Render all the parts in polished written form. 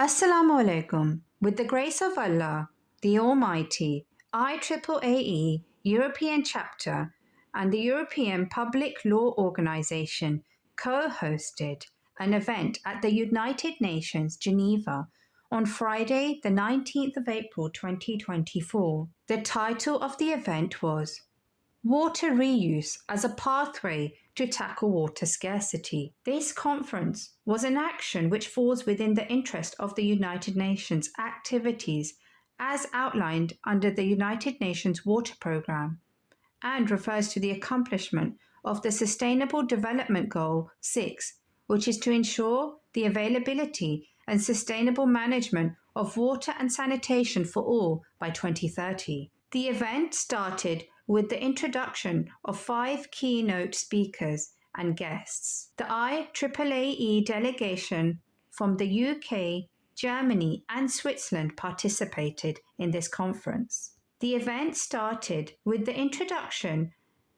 Assalamu alaikum. With the grace of Allah, the Almighty, IAAE European Chapter and the European Public Law Organization co-hosted an event at the United Nations, Geneva, on Friday, the 19th of April 2024. The title of the event was Water Reuse as a Pathway to Tackle Water Scarcity. This conference was an action which falls within the interest of the United Nations activities as outlined under the United Nations Water Programme and refers to the accomplishment of the Sustainable Development Goal 6, which is to ensure the availability and sustainable management of water and sanitation for all by 2030. The event started with the introduction of 5 keynote speakers and guests. The IAAE delegation from the UK, Germany, and Switzerland participated in this conference. The event started with the introduction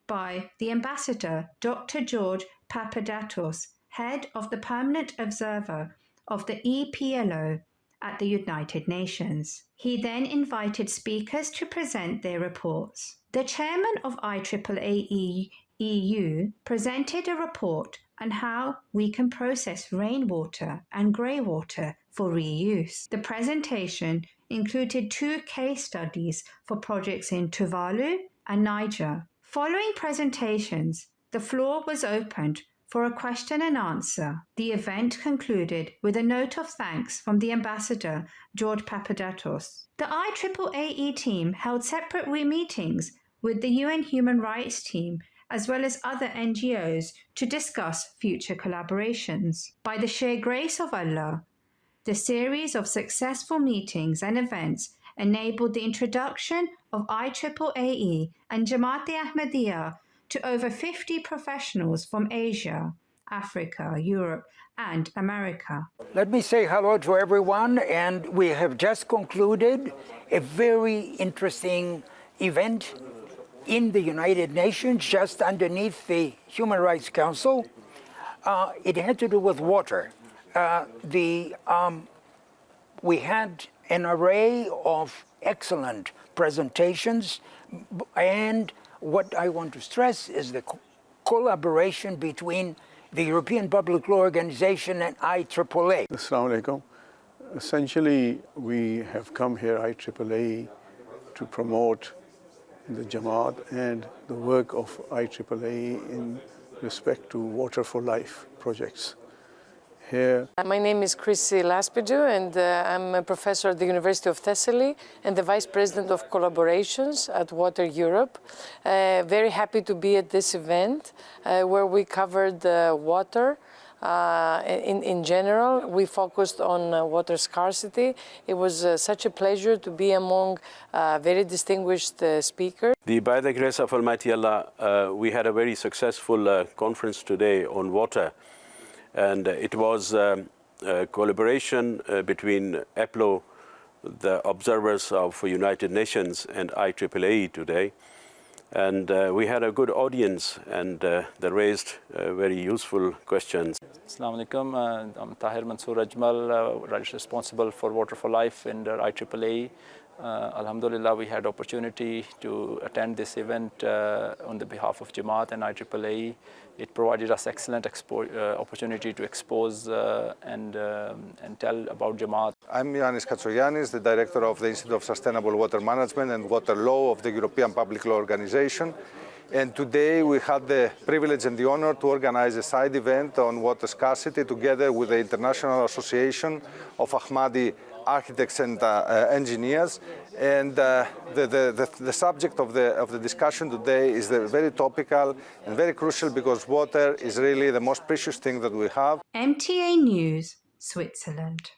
by the Ambassador Dr. George Papadatos, head of the Permanent Observer of the EPLO at the United Nations. He then invited speakers to present their reports. The chairman of IAAE EU presented a report on how we can process rainwater and greywater for reuse. The presentation included 2 case studies for projects in Tuvalu and Niger. Following presentations, the floor was opened for a question and answer. The event concluded with a note of thanks from the Ambassador, George Papadatos. The IAAE team held separate meetings with the UN Human Rights team as well as other NGOs to discuss future collaborations. By the sheer grace of Allah, the series of successful meetings and events enabled the introduction of IAAE and Jamaat-e-Ahmadiyya to over 50 professionals from Asia, Africa, Europe, and America. Let me say hello to everyone, and we have just concluded a very interesting event in the United Nations, just underneath the Human Rights Council. It had to do with water. We had an array of excellent presentations, and what I want to stress is the collaboration between the European Public Law Organization and IAAA. Assalamu alaikum. Essentially, we have come here, IAAA, to promote the Jamaat and the work of IAAA in respect to Water for Life projects. Here. My name is Chrissy Laspidou, and I'm a professor at the University of Thessaly and the Vice President of Collaborations at Water Europe. Very happy to be at this event where we covered water. In general, we focused on water scarcity. It was such a pleasure to be among very distinguished speakers. By the grace of Almighty Allah, we had a very successful conference today on water. And it was a collaboration between EPLO, the observers of United Nations, and IAAE today. And we had a good audience, and they raised very useful questions. Assalamu alaikum. I'm Tahir Mansoor Ajmal, responsible for Water for Life in the IAAE. Alhamdulillah, we had opportunity to attend this event on the behalf of Jamaat and IAAE. It provided us excellent opportunity to expose and tell about Jamaat. I'm Yannis Katsogiannis, the director of the Institute of Sustainable Water Management and Water Law of the European Public Law Organization. And today we had the privilege and the honor to organize a side event on water scarcity together with the International Association of Ahmadi Architects and Engineers. And the subject of the discussion today is very topical and very crucial because water is really the most precious thing that we have. MTA News, Switzerland.